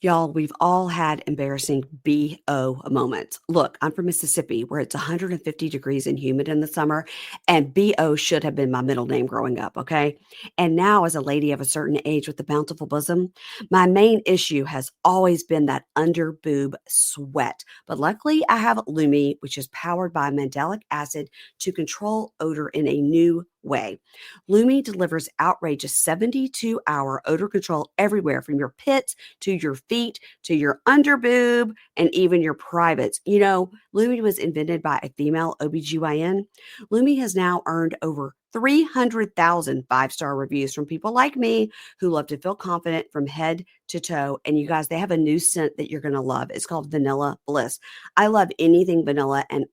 Y'all, we've all had embarrassing BO moments. Look, I'm from Mississippi where it's 150 degrees and humid in the summer, and BO should have been my middle name growing up, okay? And now, as a lady of a certain age with a bountiful bosom, my main issue has always been that under boob sweat. But luckily, I have Lumi, which is powered by mandelic acid to control odor in a new way. Lumi delivers outrageous 72-hour odor control everywhere from your pits to your feet, to your underboob, and even your privates. You know, Lumi was invented by a female OBGYN. Lumi has now earned over 300,000 five-star reviews from people like me who love to feel confident from head to toe. And you guys, they have a new scent that you're going to love. It's called Vanilla Bliss. I love anything vanilla, and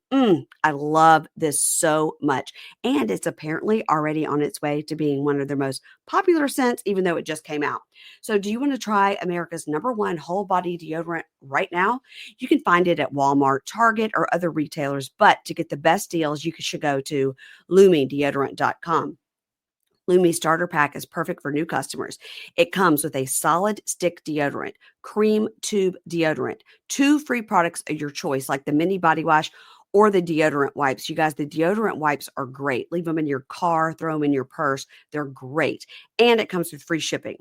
I love this so much. And it's apparently already on its way to being one of their most popular scents, even though it just came out. So do you want to try America's #1 whole body deodorant right now? You can find it at Walmart, Target, or other retailers. But to get the best deals, you should go to LumiDeodorant.com. Lumi Starter Pack is perfect for new customers. It comes with a solid stick deodorant, cream tube deodorant, 2 free products of your choice, like the mini body wash or the deodorant wipes. You guys, the deodorant wipes are great. Leave them in your car, throw them in your purse. They're great. And it comes with free shipping.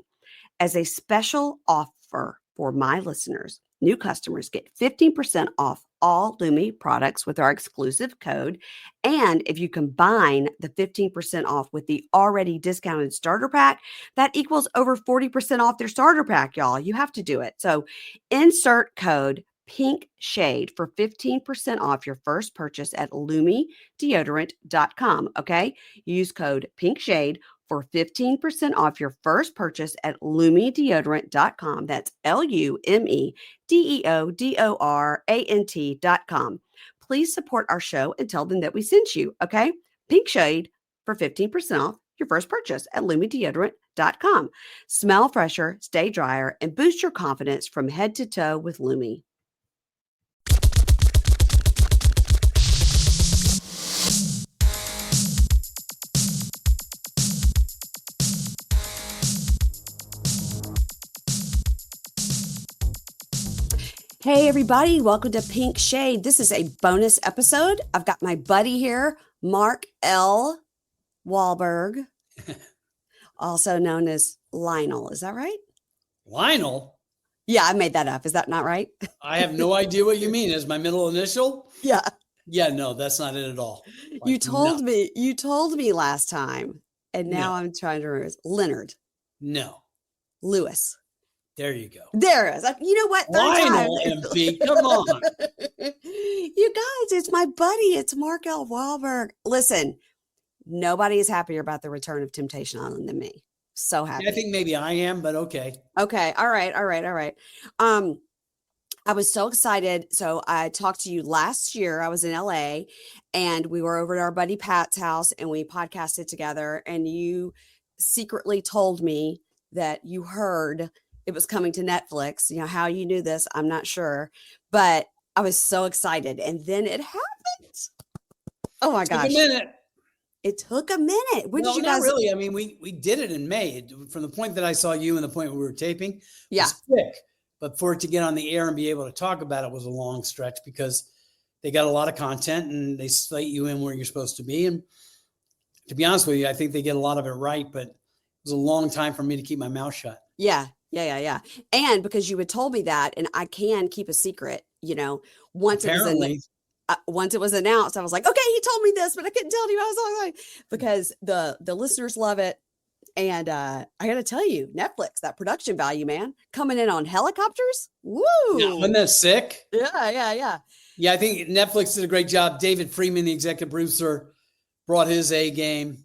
As a special offer for my listeners, new customers get 15% off all Lumi products with our exclusive code. And if you combine the 15% off with the already discounted starter pack, that equals over 40% off their starter pack, y'all. You have to do it. So insert code Pink Shade for 15% off your first purchase at LumiDeodorant.com. Okay. Use code Pink Shade for 15% off your first purchase at LumiDeodorant.com. That's LumiDeodorant.com. Please support our show and tell them that we sent you, okay? Pink Shade for 15% off your first purchase at LumiDeodorant.com. Smell fresher, stay drier, and boost your confidence from head to toe with Lumi. Hey, everybody. Welcome to Pink Shade. This is a bonus episode. I've got my buddy here, Mark L. Walberg, also known as Lionel. Is that right? Lionel? Yeah, I made that up. Is that not right? I have no idea what you mean. Is my middle initial? Yeah. Yeah, no, that's not it at all. Like, you told me last time, and now I'm trying to remember. Leonard. No. Lewis. There you go. There it is. You know what? Lionel MP, come on. You guys, it's my buddy. It's Mark L. Walberg. Listen, nobody is happier about the return of Temptation Island than me. So happy. I think maybe I am, but okay. Okay. All right. I was so excited. So I talked to you last year. I was in LA and we were over at our buddy Pat's house and we podcasted together, and you secretly told me that you heard it was coming to Netflix. You know, how you knew this, I'm not sure, but I was so excited. And then it happened. Oh my gosh. It took a minute. When did you guys? Not really. I mean, we did it in May. From the point that I saw you and the point we were taping, yeah, was quick. But for it to get on the air and be able to talk about it was a long stretch, because they got a lot of content and they slate you in where you're supposed to be. And to be honest with you, I think they get a lot of it right, but it was a long time for me to keep my mouth shut. Yeah. And because you had told me that, and I can keep a secret, you know, once it was announced, I was like, okay, he told me this, but I couldn't tell you. I was like, because the listeners love it. And I got to tell you, Netflix, that production value, man, coming in on helicopters. Woo. Yeah, wasn't that sick? Yeah. Yeah, I think Netflix did a great job. David Freeman, the executive producer, brought his A game.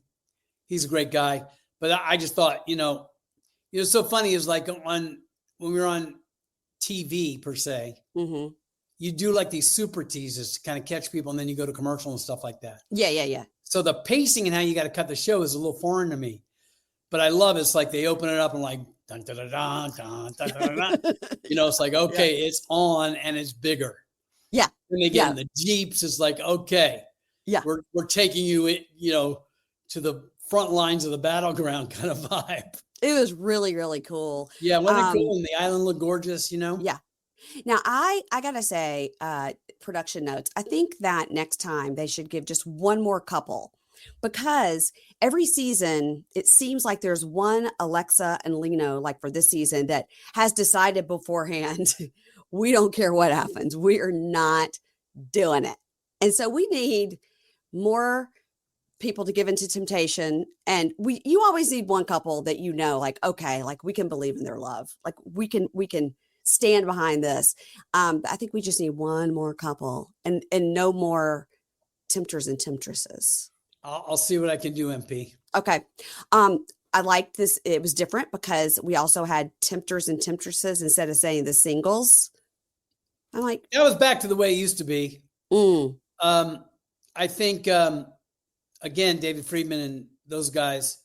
He's a great guy. But I just thought, it's so funny is like when we were on TV per se, mm-hmm. you do like these super teases to kind of catch people, and then you go to commercial and stuff like that. Yeah. So the pacing and how you got to cut the show is a little foreign to me, but I love it's like they open it up and like, dun, dun, dun, dun, dun, dun, dun, dun. It's like, okay, yeah. It's on and it's bigger. Yeah. And again, the Jeeps is like, okay, yeah, we're taking you, to the front lines of the battleground kind of vibe. It was really, really cool. Yeah, wasn't it cool? And the island looked gorgeous, you know? Yeah. Now, I gotta say, production notes. I think that next time they should give just one more couple because every season it seems like there's one Alexa and Lino, like for this season, that has decided beforehand, we don't care what happens. We are not doing it. And so we need more people to give into temptation. And you always need one couple that like, okay, like we can believe in their love. Like we can stand behind this. But I think we just need one more couple and no more tempters and temptresses. I'll see what I can do, MP. Okay. I liked this. It was different because we also had tempters and temptresses instead of saying the singles. I'm like, that was back to the way it used to be. I think, again, David Friedman and those guys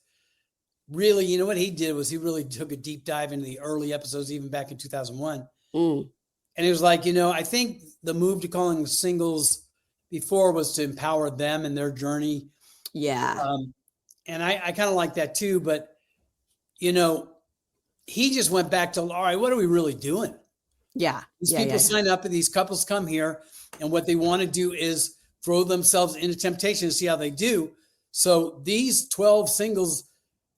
really, you know what he did was he really took a deep dive into the early episodes, even back in 2001. And it was like, I think the move to calling them singles before was to empower them in their journey. Yeah. And I kind of like that too, but he just went back to, all right, what are we really doing? Yeah. These people sign up and these couples come here and what they want to do is throw themselves into temptation and see how they do. So these 12 singles,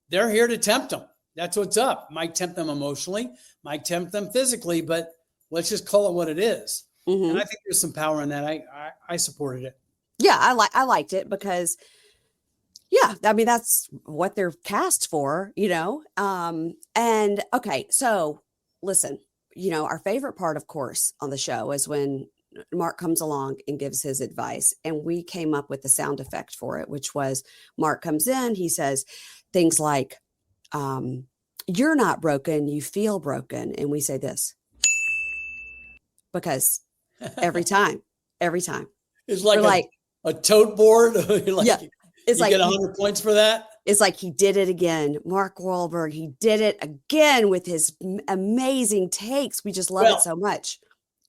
they're here to tempt them. That's what's up. Might tempt them emotionally, might tempt them physically, but let's just call it what it is. And I think there's some power in that. I supported it. Yeah, I liked it because, yeah, I mean, that's what they're cast for, And okay, so listen, our favorite part, of course, on the show is when Mark comes along and gives his advice. And we came up with the sound effect for it, which was Mark comes in, he says things like, you're not broken, you feel broken. And we say this because every time it's like a tote board. Yeah, it's you like get 100 points for that. It's like he did it again. Mark Walberg, he did it again with his amazing takes. We just love it so much.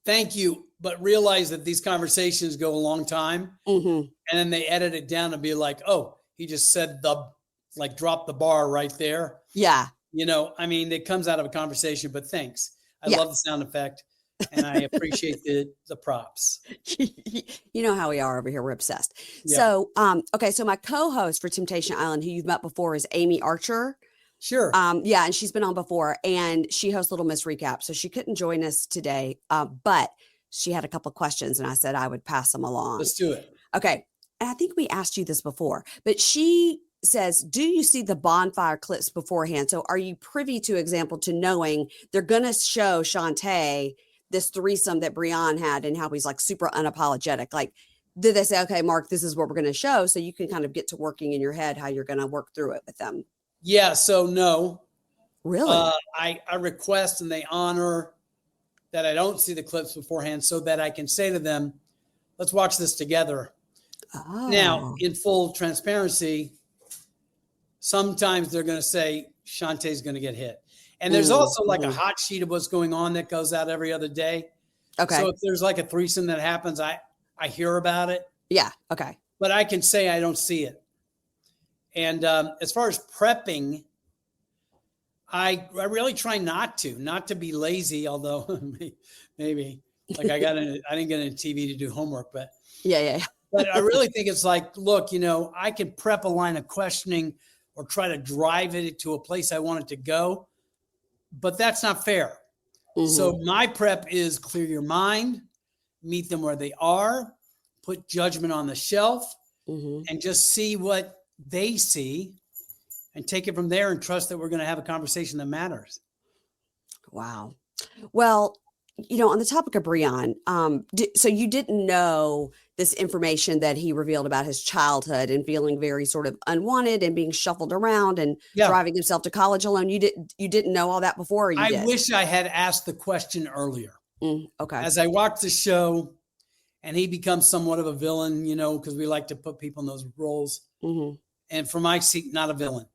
Thank you. But realize that these conversations go a long time. And then they edit it down and be like, oh, he just said drop the bar right there. Yeah. It comes out of a conversation, but thanks. I love the sound effect and I appreciate the props. You know how we are over here. We're obsessed. Yeah. So, okay. So my co-host for Temptation Island, who you've met before, is Amy Archer. Sure. Yeah. And she's been on before and she hosts Little Miss Recap. So she couldn't join us today. But she had a couple of questions and I said I would pass them along. Let's do it. Okay. And I think we asked you this before, but she says, do you see the bonfire clips beforehand? So are you privy to example to knowing they're going to show Shantae this threesome that Brian had and how he's like super unapologetic? Like, did they say, okay, Mark, this is what we're going to show. So you can kind of get to working in your head, how you're going to work through it with them. Yeah. So no, really, I request and they honor that I don't see the clips beforehand so that I can say to them, let's watch this together. Oh. Now, in full transparency, sometimes they're going to say Shantae's going to get hit. And there's also like a hot sheet of what's going on that goes out every other day. Okay. So if there's like a threesome that happens, I hear about it. Yeah. Okay. But I can say I don't see it. And as far as prepping, I really try not to be lazy, although maybe like I didn't get into TV to do homework, but yeah. But I really think it's like, look, I can prep a line of questioning or try to drive it to a place I want it to go, but that's not fair. So my prep is clear your mind, meet them where they are, put judgment on the shelf, and just see what they see. And take it from there and trust that we're going to have a conversation that matters. Wow. Well, on the topic of Brian, so you didn't know this information that he revealed about his childhood and feeling very sort of unwanted and being shuffled around and driving himself to college alone. You didn't know all that before? Or you did? Wish I had asked the question earlier. Okay. As I watched the show and he becomes somewhat of a villain, because we like to put people in those roles. And for my seat, not a villain.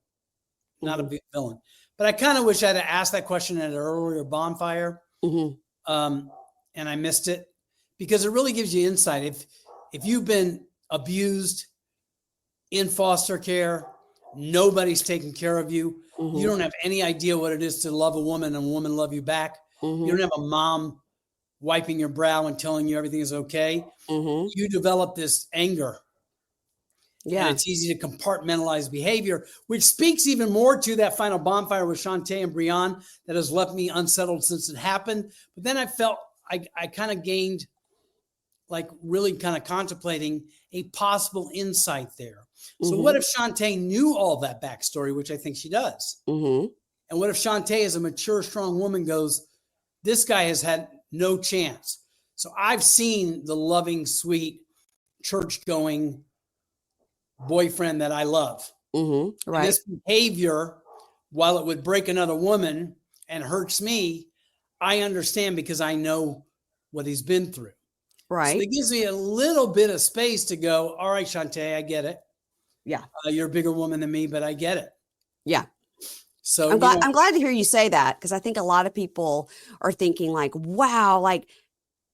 Not a villain, but I kind of wish I'd have asked that question at an earlier bonfire, and I missed it because it really gives you insight. If you've been abused in foster care, nobody's taking care of you. You Mhm. don't have any idea what it is to love a woman and a woman love you back. You Mhm. don't have a mom wiping your brow and telling you everything is okay. Mhm. You develop this anger, and Yeah. it's easy to compartmentalize behavior, which speaks even more to that final bonfire with Shantae and Brienne that has left me unsettled since it happened. But then I felt I kind of gained, like, really kind of contemplating a possible insight there. So what Mhm. if Shantae knew all that backstory, which I think she does? Mhm. And what if Shantae, as a mature, strong woman, goes, this guy has had no chance. So I've seen the loving, sweet, church going boyfriend that I love. Mhm. And Right. this behavior, while it would break another woman and hurts me, I understand because I know what he's been through. So Right. it gives me a little bit of space to go, all right, Shantae, I get it. Yeah. You're a bigger woman than me, but I get it. Yeah. So, I'm glad to hear you say that, because I think a lot of people are thinking like, wow, like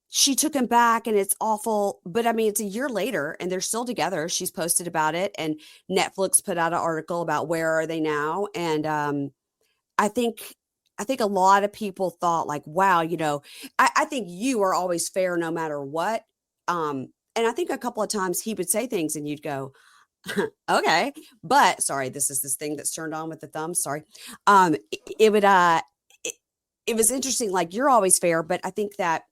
she took him back and it's awful. But I mean, it's a year later and they're still together. She's posted about it, and Netflix put out an article about where are they now. And I think I think a lot of people thought like, wow, I think you are always fair no matter what. And I think a couple of times he would say things and you'd go, okay. But sorry, this is this thing that's turned on with the thumb. Sorry. It would it, it was interesting, like you're always fair, but I think that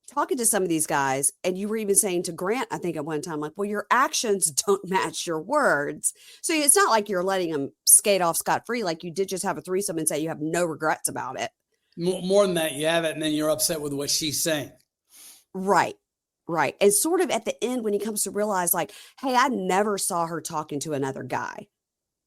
talking to some of these guys, and you were even saying to Grant, I think at one time, like, well, your actions don't match your words. So it's not like you're letting them skate off scot free. Like you did just have a threesome and say you have no regrets about it. more than that, you have it, and then you're upset with what she's saying. Right. Right. And sort of at the end, when he comes to realize, like, hey, I never saw her talking to another guy,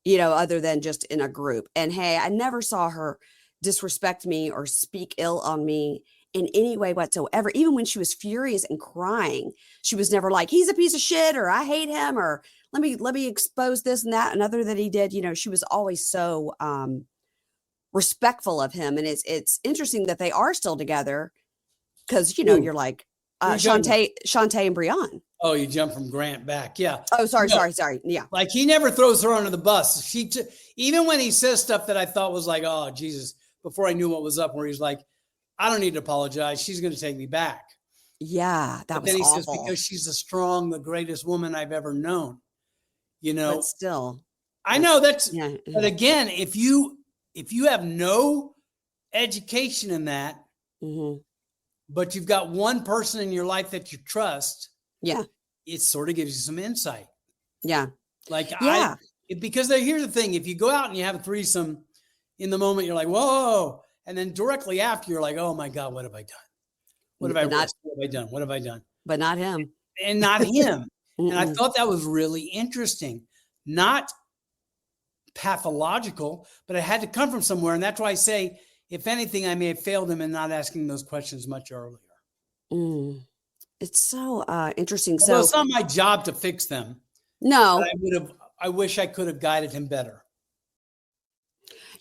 other than just in a group. And hey, I never saw her disrespect me or speak ill on me in any way whatsoever. Even when she was furious and crying, she was never like, he's a piece of shit, or I hate him, or let me expose this and that, another that he did. She was always so respectful of him. And it's interesting that they are still together because, Ooh, you're like, who are you talking about? Shantae and Brienne. Oh, you jump from Grant back. Yeah. Oh, sorry, No, sorry, sorry. Yeah. like he never throws her under the bus. Even when he says stuff that I thought was like, oh, Jesus, before I knew what was up, where he's like, I don't need to apologize. She's going to take me back. Yeah, that But was then he says, awful. because she's the greatest woman I've ever known. You But know, still, I know that's, that's, yeah. but again, if you have no education in that, Hmm. but you've got one person in your life that you trust, Yeah. it sort of gives you some insight. Yeah. Like Yeah. because here's the thing: if you go out and you have a threesome, in the moment you're like, whoa, and then directly after you're like, oh my god, what have I done? What have I But not, risked? What have I done? What have I done? but not him. And not him. And I Mm-mm. thought that was really interesting, not pathological, but it had to come from somewhere. And that's why I say, if anything, I may have failed him in not asking those questions much earlier. Mm. It's so interesting. Although So it's not my job to fix them, but no, I wish I could have guided him better.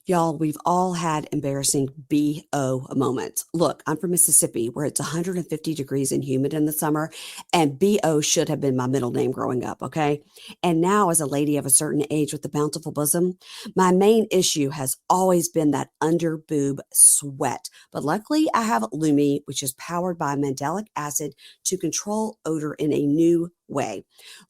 y'all, we've all had embarrassing BO moments. Look, I'm from Mississippi where it's 150 degrees and humid in the summer, and BO should have been my middle name growing up, okay? And now, as a lady of a certain age with a bountiful bosom, my main issue has always been that under boob sweat. But luckily, I have Lumi, which is powered by mandelic acid to control odor in a new way.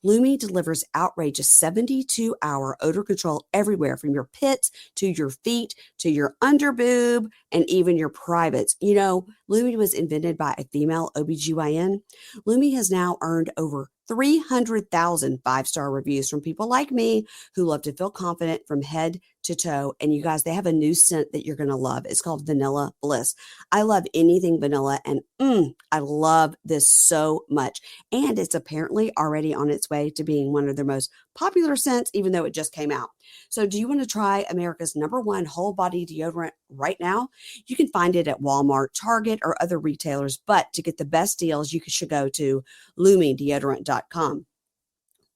Lumi delivers outrageous 72-hour odor control everywhere from your pits to your feet, to your underboob, and even your privates. Lumi was invented by a female OBGYN. Lumi has now earned over 300,000 five-star reviews from people like me who love to feel confident from head to toe. And you guys, they have a new scent that you're going to love. It's called Vanilla Bliss. I love anything vanilla, and I love this so much. And it's apparently already on its way to being one of their most popular scents, even though it just came out. So do you want to try America's #1 whole body deodorant right now? You can find it at Walmart, Target, or other retailers. But to get the best deals, you should go to LumiDeodorant.com.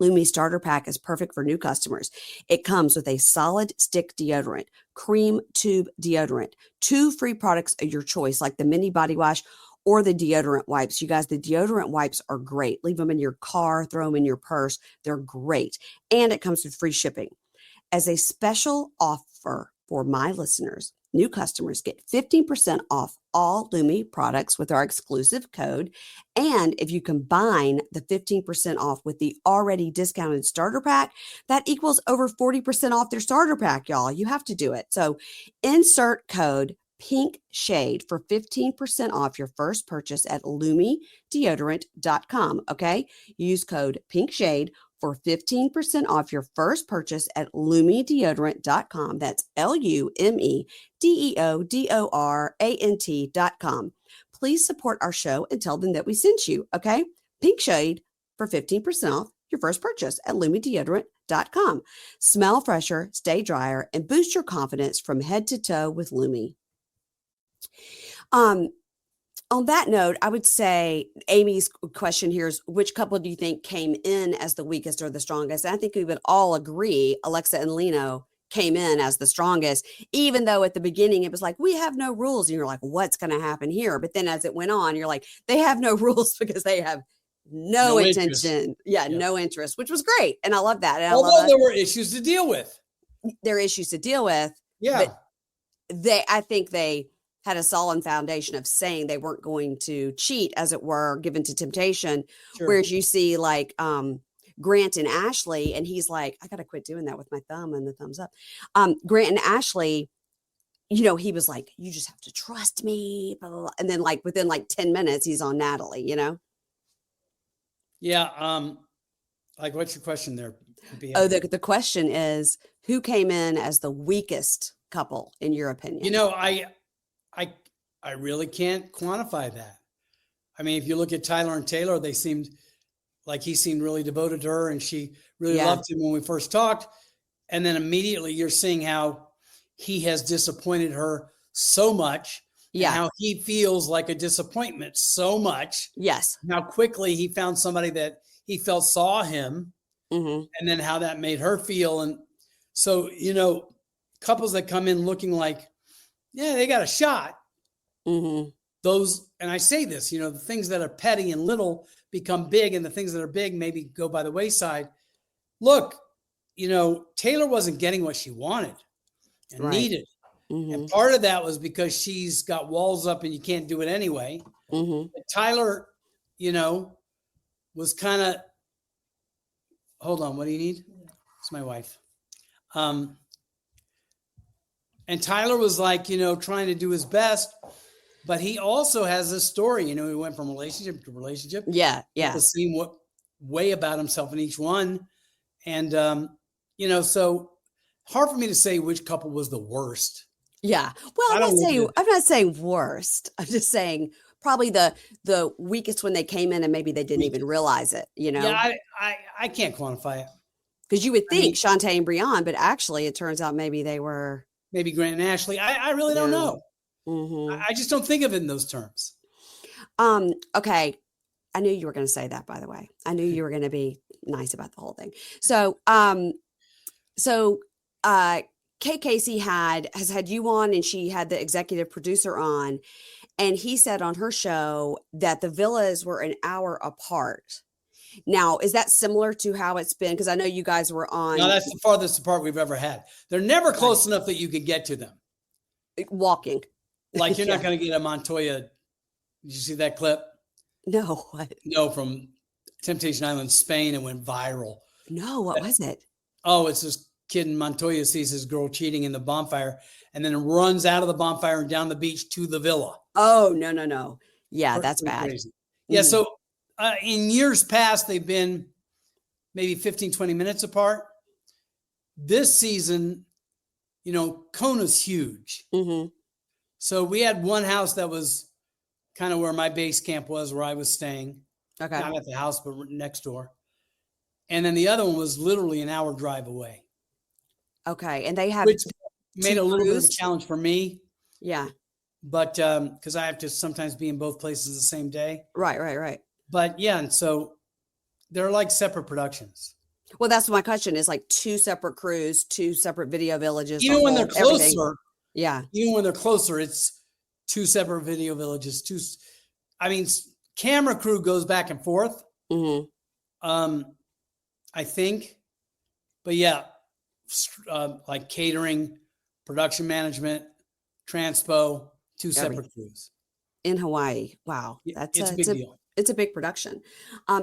Lumi Starter Pack is perfect for new customers. It comes with a solid stick deodorant, cream tube deodorant, 2 free products of your choice, like the mini body wash or the deodorant wipes. You guys, the deodorant wipes are great. Leave them in your car, throw them in your purse. They're great. And it comes with free shipping. As a special offer for my listeners. New customers get 15% off all Lumi products with our exclusive code. And if you combine the 15% off with the already discounted starter pack, that equals over 40% off their starter pack, y'all. You have to do it. So insert code Pink Shade for 15% off your first purchase at LumiDeodorant.com. Okay. Use code Pink Shade for 15% off your first purchase at LumiDeodorant.com. That's LumiDeodorant.com. Please support our show and tell them that we sent you. Okay. Pink Shade for 15% off your first purchase at LumiDeodorant.com. Smell fresher, stay drier, and boost your confidence from head to toe with Lumi. On that note, I would say Amy's question here is, which couple do you think came in as the weakest or the strongest? And I think we would all agree Alexa and Lino came in as the strongest, even though at the beginning it was like, we have no rules. And you're like, what's going to happen here? But then as it went on, you're like, they have no rules because they have no intention. Yeah, no interest, which was great. And I love that. And although there were issues to deal with. There are issues to deal with. Yeah. But I think they had a solid foundation of saying they weren't going to cheat, as it were, given to temptation. Sure. Whereas you see like Grant and Ashley, and he's like, I got to quit doing that with my thumb and the thumbs up. Grant and Ashley, you know, he was like, you just have to trust me. Blah, blah, blah. And then like within like 10 minutes, he's on Natalie, you know? Yeah. Like, what's your question there? Oh, the question is, who came in as the weakest couple in your opinion? You know, I really can't quantify that. I mean, if you look at Tyler and Taylor, they seemed like he seemed really devoted to her and she really loved him when we first talked. And then immediately you're seeing how he has disappointed her so much. Yeah. And how he feels like a disappointment so much. Yes. How quickly he found somebody that he felt saw him. Mm-hmm. And then how that made her feel. And so, you know, couples that come in looking like, yeah, they got a shot. Mm-hmm. Those, and I say this, you know, the things that are petty and little become big, and the things that are big maybe go by the wayside. Look, you know, Taylor wasn't getting what she wanted and needed. Mm-hmm. And part of that was because she's got walls up and you can't do it anyway. Mm-hmm. But Tyler, you know, was kind of, hold on, what do you need? It's my wife. And Tyler was like, you know, trying to do his best, but he also has this story, you know, he went from relationship to relationship. Yeah. Yeah. The same way about himself in each one. And, you know, so hard for me to say which couple was the worst. Yeah. Well, I'm not saying worst. I'm just saying probably the weakest when they came in and maybe they didn't even realize it, you know? Yeah. I can't quantify it. Because you would think Shantae and Breon, but actually it turns out maybe they were. Maybe Grant and Ashley. I really don't know. Mm-hmm. I just don't think of it in those terms. Okay. I knew you were going to say that, by the way. I knew you were going to be nice about the whole thing. So, Kate Casey has had you on, and she had the executive producer on, and he said on her show that the villas were an hour apart. Now, is that similar to how it's been? Because I know you guys were on. No, that's the farthest apart we've ever had. They're never close enough that you could get to them. Walking. Like you're not going to get a Montoya. Did you see that clip? No. What? No, from Temptation Island, Spain. It went viral. No, what was it? Oh, it's this kid in Montoya sees his girl cheating in the bonfire and then runs out of the bonfire and down the beach to the villa. Oh, no. Yeah, that's bad. Crazy. Mm-hmm. Yeah, so in years past, they've been maybe 15, 20 minutes apart. This season, you know, Kona's huge. Mm-hmm. So we had one house that was kind of where my base camp was, where I was staying. Okay. Not at the house, but next door. And then the other one was literally an hour drive away. Okay. And they have. Which made a little bit of a challenge for me. Yeah. But because I have to sometimes be in both places the same day. Right. But yeah, and so they're like separate productions. Well, that's my question is like two separate crews, two separate video villages. Even when they're closer. Everything. Yeah. Even when they're closer, it's two separate video villages. Camera crew goes back and forth. Mm-hmm. I think. But yeah, like catering, production management, transpo, two separate crews. In Hawaii. Wow. It's a big deal. It's a big production.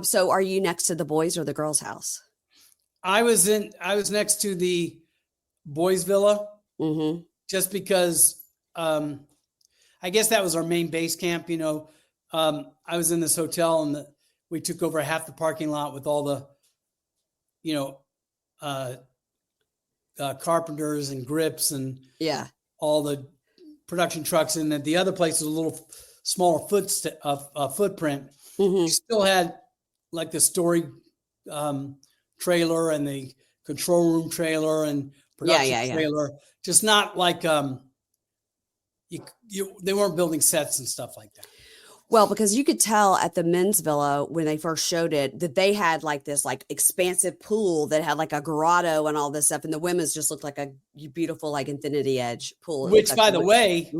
So are you next to the boys or the girls' house? I was next to the boys' villa, just because I guess that was our main base camp. I was in this hotel and we took over half the parking lot with all the, carpenters and grips and all the production trucks. And then the other place was a little smaller footprint. You still had like the story trailer and the control room trailer and production trailer, just not like they weren't building sets and stuff like that. Well, because you could tell at the men's villa when they first showed it that they had like this like expansive pool that had like a grotto and all this stuff, and the women's just looked like a beautiful like infinity edge pool. Which, by the way,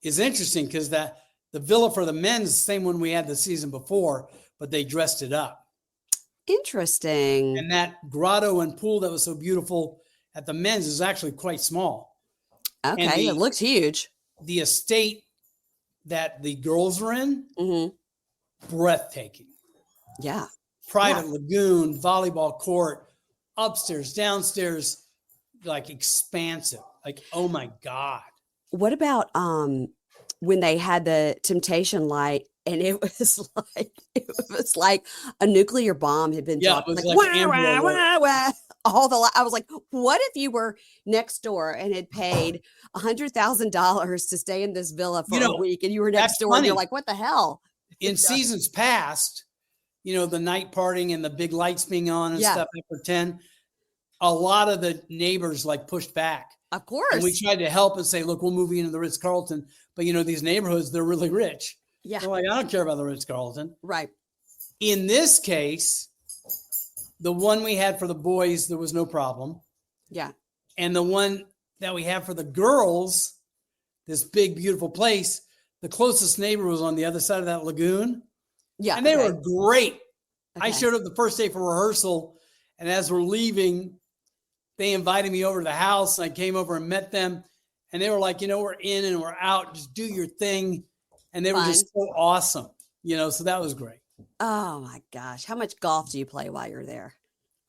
is interesting because the villa for the men's is the same one we had the season before, but they dressed it up. Interesting. And that grotto and pool that was so beautiful at the men's is actually quite small. Okay, it looks huge. The estate that the girls were in, breathtaking. Yeah. Private lagoon, volleyball court, upstairs, downstairs, like expansive. Like, oh my God. What about when they had the temptation light and it was like a nuclear bomb had been dropped? It was like like wah, wah, wah, wah. I was like, what if you were next door and had paid $100,000 to stay in this villa for a week and you were next door and you're like, what the hell? In seasons past, the night partying and the big lights being on and stuff after 10, a lot of the neighbors like pushed back. Of course. And we tried to help and say, look, we'll move you into the Ritz-Carlton. But these neighborhoods, they're really rich. Yeah. They're like, I don't care about the Ritz-Carlton. Right. In this case, the one we had for the boys, there was no problem. Yeah. And the one that we have for the girls, this big, beautiful place, the closest neighbor was on the other side of that lagoon. Yeah. And they were great. Okay. I showed up the first day for rehearsal. And as we're leaving, they invited me over to the house. And I came over and met them. And they were like, we're in and we're out. Just do your thing. And they were just so awesome. So that was great. Oh my gosh. How much golf do you play while you're there?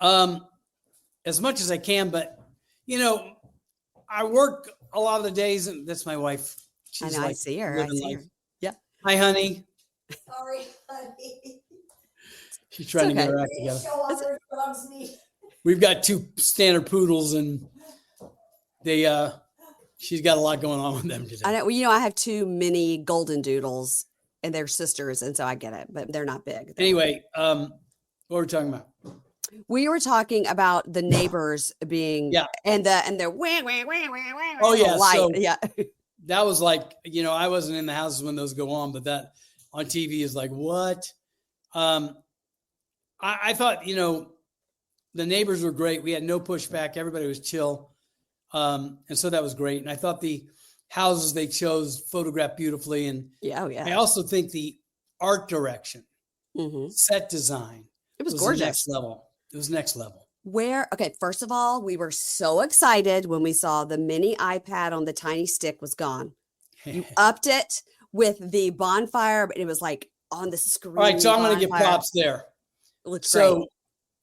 As much as I can, but I work a lot of the days, and that's my wife. She's I see her. Yeah. Hi, honey. Sorry, honey. She's trying to get her act together. We've got two standard poodles, and she's got a lot going on with them today. I know. Well, I have two mini golden doodles, and they're sisters, and so I get it, but they're not big. Anyway, what were we talking about? We were talking about the neighbors being and their wah, wah, wah, wah, wah, oh yeah, light. so yeah. That was like I wasn't in the houses when those go on, but that on TV is like what? I thought the neighbors were great. We had no pushback. Everybody was chill, and so that was great. And I thought the houses they chose photographed beautifully. And I also think the art direction, set design, it was gorgeous. Next level. It was next level. Okay, first of all, we were so excited when we saw the mini iPad on the tiny stick was gone. You upped it with the bonfire, but it was like on the screen. All right, so I'm going to give props there. It looks great.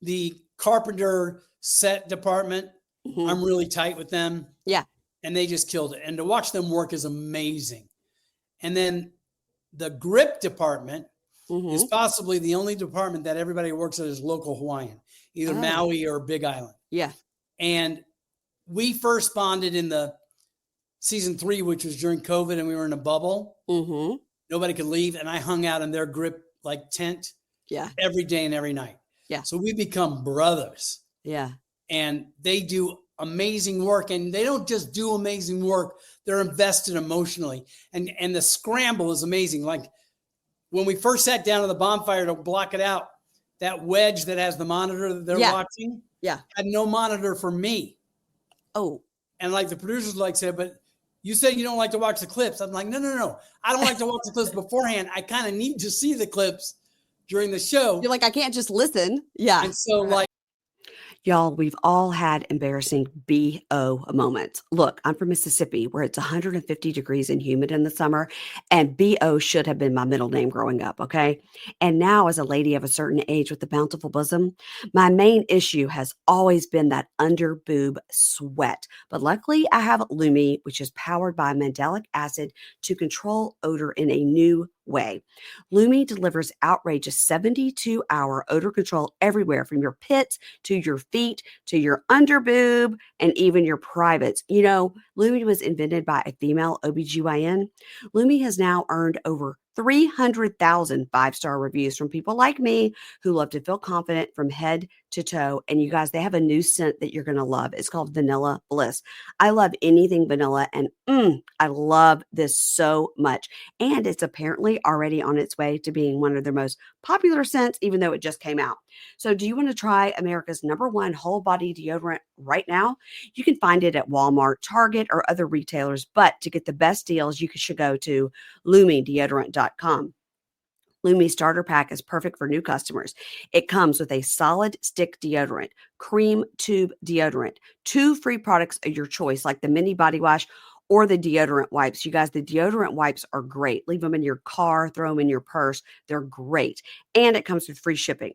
The carpenter set department, I'm really tight with them. Yeah. And they just killed it. And to watch them work is amazing. And then the grip department is possibly the only department that everybody works at is local Hawaiian, either Maui or Big Island. Yeah. And we first bonded in the season 3, which was during COVID, and we were in a bubble. Nobody could leave. And I hung out in their grip like tent every day and every night. Yeah. So we become brothers. Yeah. And they do amazing work. And they don't just do amazing work. They're invested emotionally. And the scramble is amazing. Like when we first sat down on the bonfire to block it out, that wedge that has the monitor that they're watching had no monitor for me. Oh. And like the producers said, but you said you don't like to watch the clips. I'm like, no. I don't like to watch the clips beforehand. I kind of need to see the clips during the show. You're like, I can't just listen. Yeah. And so Y'all, we've all had embarrassing BO moments. Look, I'm from Mississippi where it's 150 degrees and humid in the summer, and BO should have been my middle name growing up, okay? And now, as a lady of a certain age with a bountiful bosom, my main issue has always been that under boob sweat. But luckily, I have Lumi, which is powered by mandelic acid to control odor in a new way. Lumi delivers outrageous 72-hour odor control everywhere from your pits to your feet to your underboob and even your privates. You know, Lumi was invented by a female OBGYN. Lumi has now earned over 300,000 five-star reviews from people like me who love to feel confident from head to toe. And you guys, they have a new scent that you're going to love. It's called Vanilla Bliss. I love anything vanilla, and I love this so much. And it's apparently already on its way to being one of their most popular scents, even though it just came out. So do you want to try America's #1 whole body deodorant right now? You can find it at Walmart, Target, or other retailers. But to get the best deals, you should go to LumiDeodorant.com. Lumi Starter Pack is perfect for new customers. It comes with a solid stick deodorant, cream tube deodorant, 2 free products of your choice, like the mini body wash or the deodorant wipes. You guys, the deodorant wipes are great. Leave them in your car, throw them in your purse. They're great. And it comes with free shipping.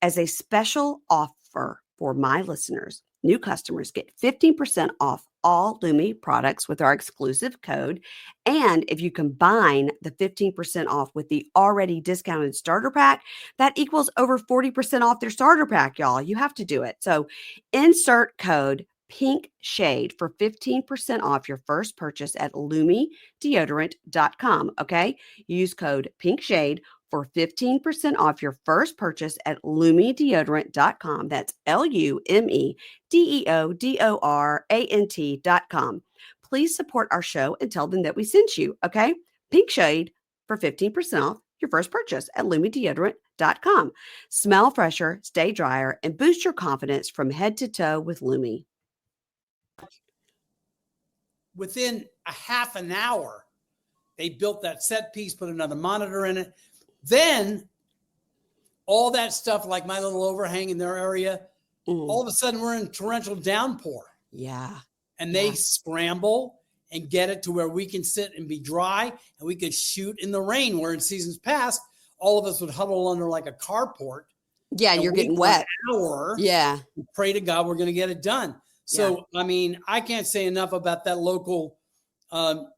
As a special offer for my listeners, new customers get 15% off all Lumi products with our exclusive code. And if you combine the 15% off with the already discounted starter pack, that equals over 40% off their starter pack, y'all. You have to do it. So insert code Pink Shade for 15% off your first purchase at LumiDeodorant.com. Okay. Use code Pink Shade for 15% off your first purchase at LumiDeodorant.com. That's LumiDeodorant.com. Please support our show and tell them that we sent you. Okay. Pink Shade for 15% off your first purchase at LumiDeodorant.com. Smell fresher, stay drier, and boost your confidence from head to toe with Lumi. Within a half an hour, they built that set piece, put another monitor in it. Then all that stuff, like my little overhang in their area, all of a sudden we're in torrential downpour. Yeah. And they scramble and get it to where we can sit and be dry and we could shoot in the rain, where in seasons past, all of us would huddle under like a carport. Yeah, and you're getting wet. An hour. Yeah. And pray to God we're going to get it done. So, I mean, I can't say enough about that local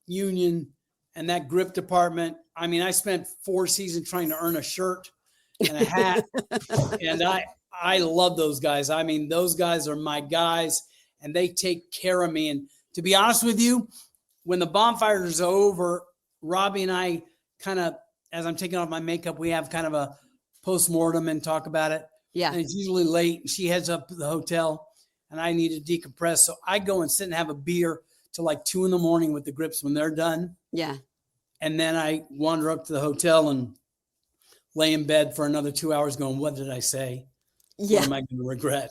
union and that grip department. I mean, I spent 4 seasons trying to earn a shirt and a hat. And I love those guys. I mean, those guys are my guys and they take care of me. And to be honest with you, when the bonfire is over, Robbie and I kind of, as I'm taking off my makeup, we have kind of a post-mortem and talk about it. Yeah. And it's usually late. And she heads up to the hotel and I need to decompress. So I go and sit and have a beer till like 2 a.m. with the grips when they're done. Yeah. And then I wander up to the hotel and lay in bed for another 2 hours going, what did I say? Yeah. What am I going to regret?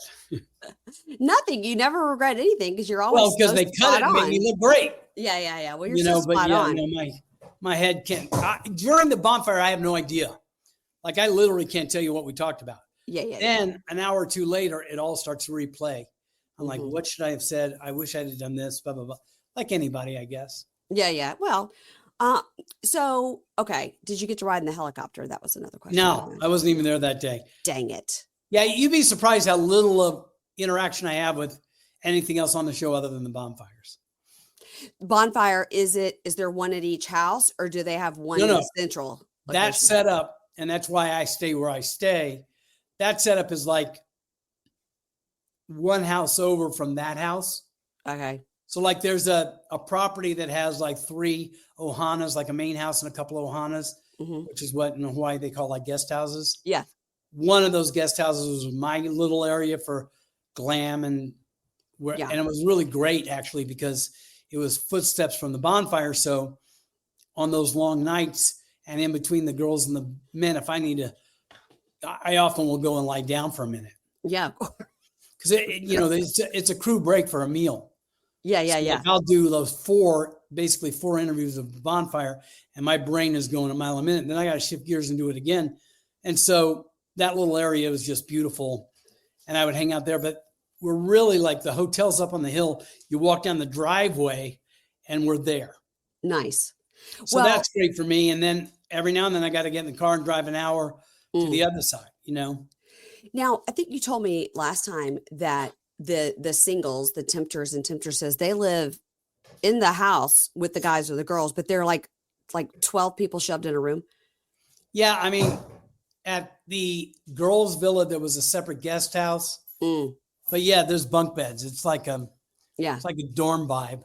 Nothing. You never regret anything because you're always because they cut it and made me look great. Yeah. Well, you're so spot on. My head can't. During the bonfire, I have no idea. Like I literally can't tell you what we talked about. Yeah. Then an hour or two later, it all starts to replay. I'm like, what should I have said? I wish I had done this, blah, blah, blah. Like anybody, I guess. Yeah. Well, so, okay. Did you get to ride in the helicopter? That was another question. No, I wasn't even there that day. Dang it. Yeah, you'd be surprised how little of interaction I have with anything else on the show other than the bonfires. Bonfire, is there one at each house or do they have one in central? That setup, and that's why I stay where I stay. That setup is like one house over from that house. Okay. So like there's a property that has like 3 ohanas, like a main house and a couple of ohanas, which is what in Hawaii they call like guest houses. Yeah. One of those guest houses was my little area for glam and it was really great actually because it was footsteps from the bonfire. So on those long nights and in between the girls and the men, if I need to, I often will go and lie down for a minute. Yeah. Because it's a crew break for a meal. Yeah. Like I'll do those 4 interviews of the bonfire and my brain is going a mile a minute. And then I got to shift gears and do it again. And so that little area was just beautiful. And I would hang out there. But we're really like the hotel's up on the hill. You walk down the driveway and we're there. Nice. So Well, that's great for me. And then every now and then I got to get in the car and drive an hour to the other side, you know? now I think you told me last time that the singles, the tempters and temptresses, they live in the house with the guys or the girls, but they're like 12 people shoved in a room. Yeah. I mean, at the girls' villa, there was a separate guest house. But yeah, there's bunk beds. It's like a dorm vibe.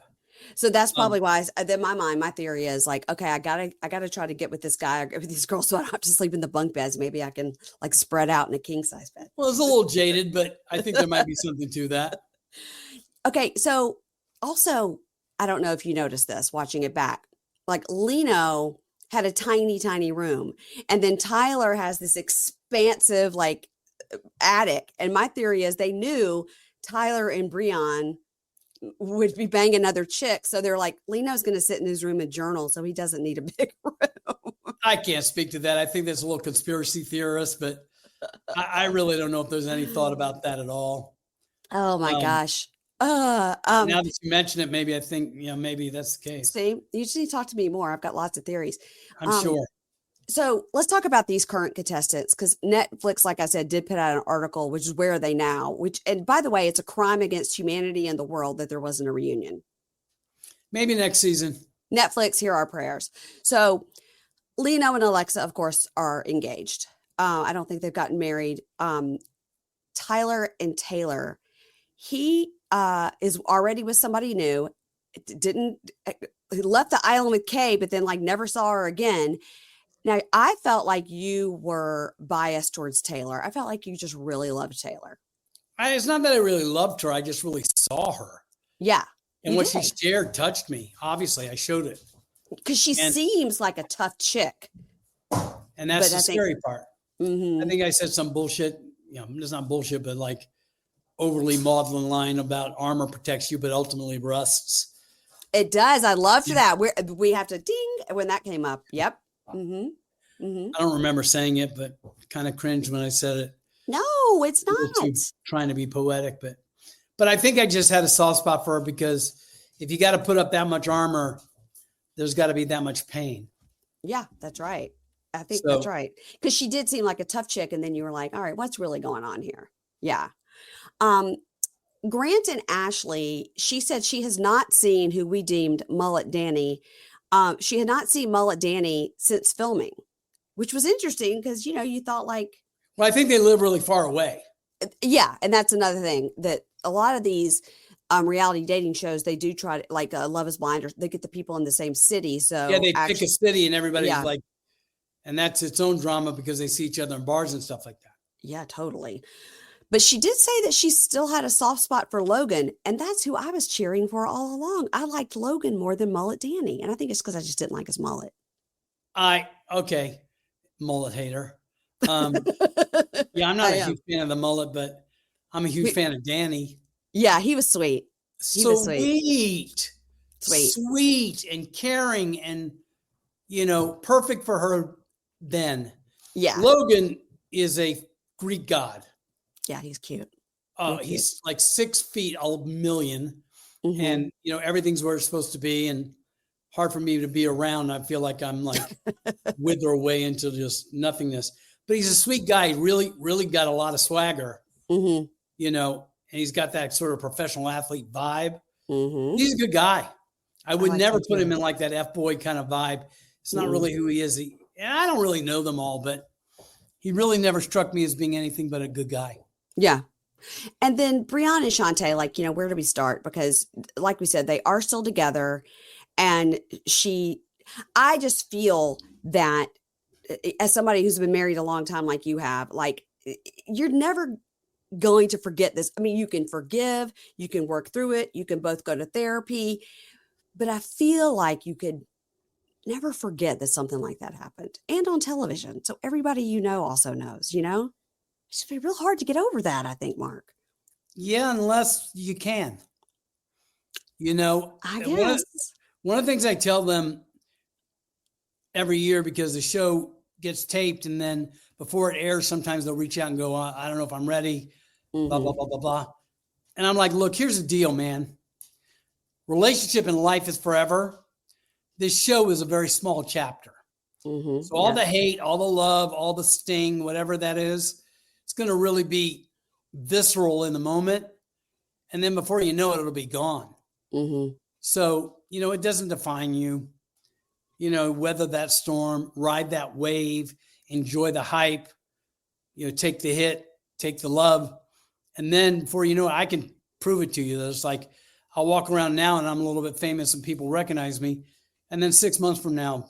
So that's probably why. Then my mind, my theory is like, okay, I gotta try to get with this guy or get with these girls, so I don't have to sleep in the bunk beds. Maybe I can like spread out in a king size bed. Well, it's a little jaded, but I think there might be something to that. Okay, so also, I don't know if you noticed this watching it back. Like Lino had a tiny, tiny room, and then Tyler has this expansive like attic. And my theory is they knew Tyler and Breon would be banging other chicks. So they're like, Lino's going to sit in his room and journal, so he doesn't need a big room. I can't speak to that. I think that's a little conspiracy theorist, but I really don't know if there's any thought about that at all. Oh my gosh. Now that you mention it, maybe I think, maybe that's the case. See, you just need to talk to me more. I've got lots of theories. I'm sure. So let's talk about these current contestants, because Netflix, like I said, did put out an article, which is Where Are They Now? And by the way, it's a crime against humanity and the world that there wasn't a reunion. Maybe next season. Netflix, hear our prayers. So Lino and Alexa, of course, are engaged. I don't think they've gotten married. Tyler and Taylor, he is already with somebody new. He left the island with Kay, but then like never saw her again. Now, I felt like you were biased towards Taylor. I felt like you just really loved Taylor. It's not that I really loved her. I just really saw her. Yeah. And what she shared touched me. Obviously, I showed it. Because she seems like a tough chick. And that's the scary part. I think I said some bullshit. It's not bullshit, but like overly maudlin line about armor protects you, but ultimately rusts. It does. I loved that. We have to ding when that came up. Yep. I don't remember saying it, but kind of cringed when I said it. No, it's not. Trying to be poetic, but I think I just had a soft spot for her because if you got to put up that much armor, there's got to be that much pain. Yeah, that's right. I think that's right. Because she did seem like a tough chick, and then you were like, all right, what's really going on here? Yeah. Grant and Ashley, she said she has not seen who we deemed Mullet Danny. She had not seen Mullet Danny since filming, which was interesting because, you thought like. Well, I think they live really far away. Yeah. And that's another thing that a lot of these reality dating shows, they do try to like Love is Blind, or they get the people in the same city. So yeah, they pick a city and everybody's like, and that's its own drama because they see each other in bars and stuff like that. Yeah, totally. But she did say that she still had a soft spot for Logan, and that's who I was cheering for all along. I liked Logan more than Mullet Danny, and I think it's because I just didn't like his mullet. Mullet hater. Yeah, I'm not a huge fan of the mullet, but I'm a huge fan of Danny. Yeah, he was sweet. Sweet and caring and, perfect for her then. Yeah. Logan is a Greek god. Yeah, he's cute. He's like 6 feet, a million. And, everything's where it's supposed to be and hard for me to be around. I feel like I'm like wither away into just nothingness. But he's a sweet guy. He really, really got a lot of swagger, and he's got that sort of professional athlete vibe. He's a good guy. I would never put him in like that F-boy kind of vibe. It's not really who he is. I don't really know them all, but he really never struck me as being anything but a good guy. Yeah. And then Breon and Shantae, like, where do we start? Because like we said, they are still together. And I just feel that as somebody who's been married a long time, like you have, like, you're never going to forget this. I mean, you can forgive, you can work through it. You can both go to therapy, but I feel like you could never forget that something like that happened and on television. So everybody, also knows, it's be real hard to get over that. I think, Mark. Yeah. Unless you can, I guess one of the things I tell them every year, because the show gets taped and then before it airs, sometimes they'll reach out and go, I don't know if I'm ready, blah, blah, blah, blah, blah. And I'm like, look, here's the deal, man. Relationship and life is forever. This show is a very small chapter. So all the hate, all the love, all the sting, whatever that is, it's going to really be visceral in the moment. And then before you know it, it'll be gone. Mm-hmm. So, it doesn't define you. Weather that storm, ride that wave, enjoy the hype, take the hit, take the love. And then before you know it, I can prove it to you that it's like, I'll walk around now and I'm a little bit famous and people recognize me. And then 6 months from now,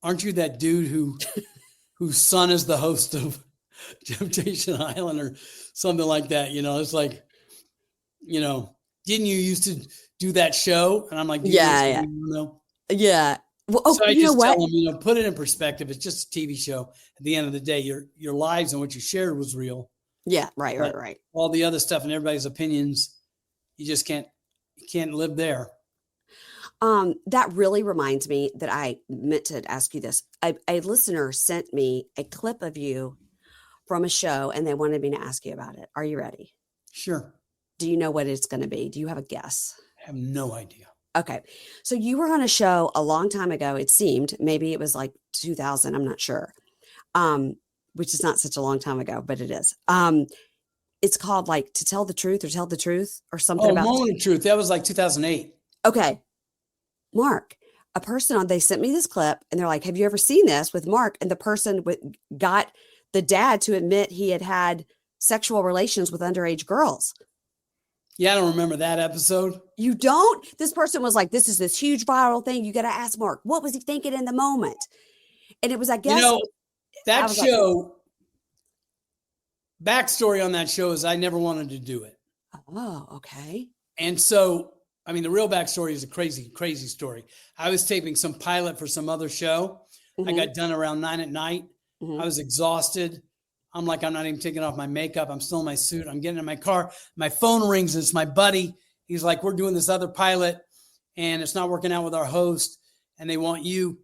aren't you that dude whose son is the host of Temptation Island or something like that? It's like, didn't you used to do that show? And I'm like, yeah. Yeah. Well, so I just tell them, put it in perspective. It's just a TV show. At the end of the day, your lives and what you shared was real. Yeah. Right. All the other stuff and everybody's opinions, you just can't live there. That really reminds me that I meant to ask you this. A listener sent me a clip of you from a show and they wanted me to ask you about it. Are you ready? Sure. Do you know what it's going to be? Do you have a guess? I have no idea. Okay. So you were on a show a long time ago. It seemed maybe it was like 2000. I'm not sure. Which is not such a long time ago, but it is. It's called like To Tell the Truth or something about Moment of Truth. That was like 2008. Okay. Mark, they sent me this clip and they're like, have you ever seen this with Mark? And the person got the dad to admit he had sexual relations with underage girls. Yeah, I don't remember that episode. You don't? This person was like, this is this huge viral thing. You got to ask Mark, what was he thinking in the moment? And it was, I guess. That show, backstory on that show is I never wanted to do it. Oh, okay. And so, the real backstory is a crazy, crazy story. I was taping some pilot for some other show. Mm-hmm. I got done around 9 p.m. Mm-hmm. I was exhausted. I'm like, I'm not even taking off my makeup. I'm still in my suit. I'm getting in my car. My phone rings. It's my buddy. He's like, we're doing this other pilot and it's not working out with our host and they want you.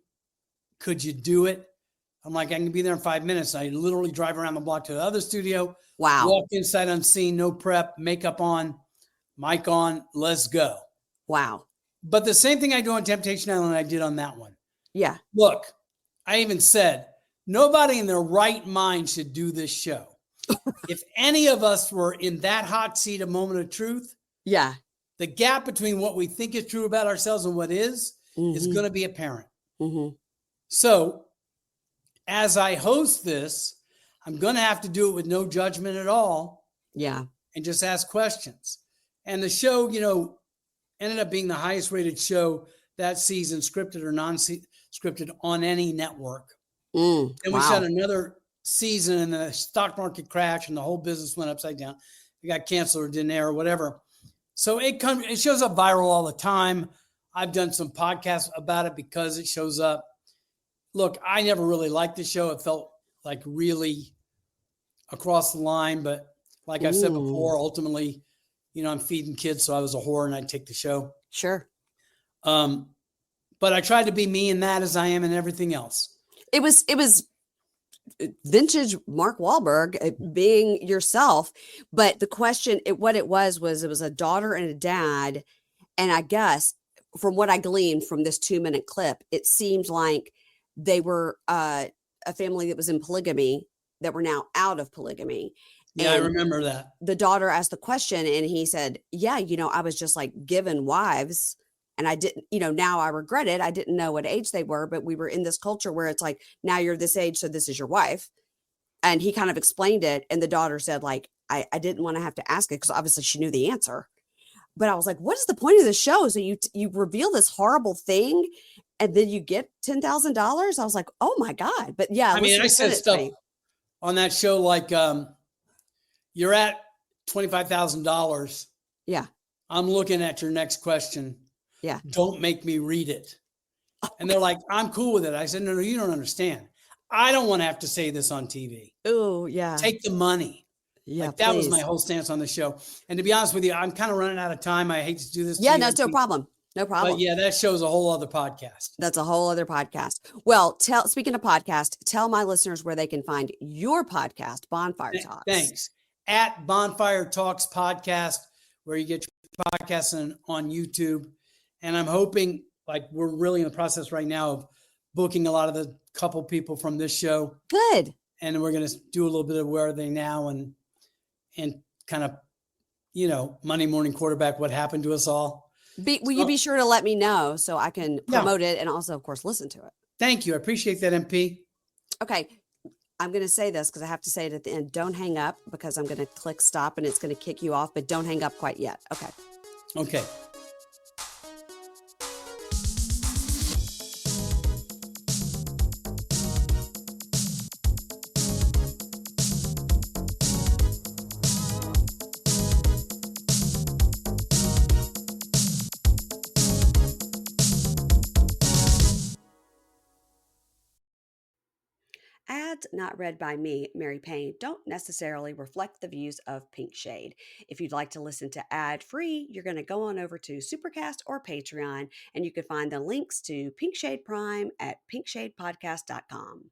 Could you do it? I'm like, I can be there in 5 minutes. I literally drive around the block to the other studio. Wow. Walk inside unseen, no prep, makeup on, mic on, let's go. Wow. But the same thing I do on Temptation Island, I did on that one. Yeah. Look, I even said, nobody in their right mind should do this show. If any of us were in that hot seat, a moment of truth, yeah, the gap between what we think is true about ourselves and what is going to be apparent. Mm-hmm. So as I host this, I'm going to have to do it with no judgment at all. Yeah. And just ask questions. And the show, ended up being the highest rated show that season, scripted or non-scripted on any network. And we shot another season and the stock market crashed and the whole business went upside down. It got canceled or didn't air or whatever. So it shows up viral all the time. I've done some podcasts about it because it shows up. Look, I never really liked the show. It felt like really across the line. But like I said before, ultimately, I'm feeding kids. So I was a whore and I'd take the show. Sure. But I tried to be me in that as I am in everything else. It was vintage Mark Walberg being yourself. But the question, what it was a daughter and a dad. And I guess from what I gleaned from this 2-minute clip, it seemed like they were a family that was in polygamy that were now out of polygamy. Yeah, and I remember that. The daughter asked the question and he said, yeah, I was just like given wives. And I didn't, now I regret it. I didn't know what age they were, but we were in this culture where it's like, now you're this age, so this is your wife. And he kind of explained it. And the daughter said, like, I didn't want to have to ask it because obviously she knew the answer. But I was like, what is the point of the show? So you reveal this horrible thing and then you get $10,000. I was like, oh my God. But yeah. I said stuff on that show like, you're at $25,000. Yeah. I'm looking at your next question. Yeah. Don't make me read it. And they're like, I'm cool with it. I said, no, you don't understand. I don't want to have to say this on TV. Oh, yeah. Take the money. Yeah. That was my whole stance on the show. And to be honest with you, I'm kind of running out of time. I hate to do this. Yeah, that's no problem. No problem. But yeah, that show's a whole other podcast. That's a whole other podcast. Well, speaking of podcast, tell my listeners where they can find your podcast, Bonfire Talks. Thanks. at Bonfire Talks Podcast, where you get your podcasts on YouTube. And I'm hoping, like, we're really in the process right now of booking a lot of the couple people from this show. Good. And we're going to do a little bit of Where Are They Now and kind of, Monday morning quarterback, what happened to us all. Will you be sure to let me know so I can promote it and also, of course, listen to it? Thank you. I appreciate that, MP. Okay. I'm going to say this because I have to say it at the end. Don't hang up because I'm going to click stop and it's going to kick you off, but don't hang up quite yet. Okay. Okay. Ads not read by me, Mary Payne, don't necessarily reflect the views of Pink Shade. If you'd like to listen to ad free, you're going to go on over to Supercast or Patreon, and you can find the links to Pink Shade Prime at pinkshadepodcast.com.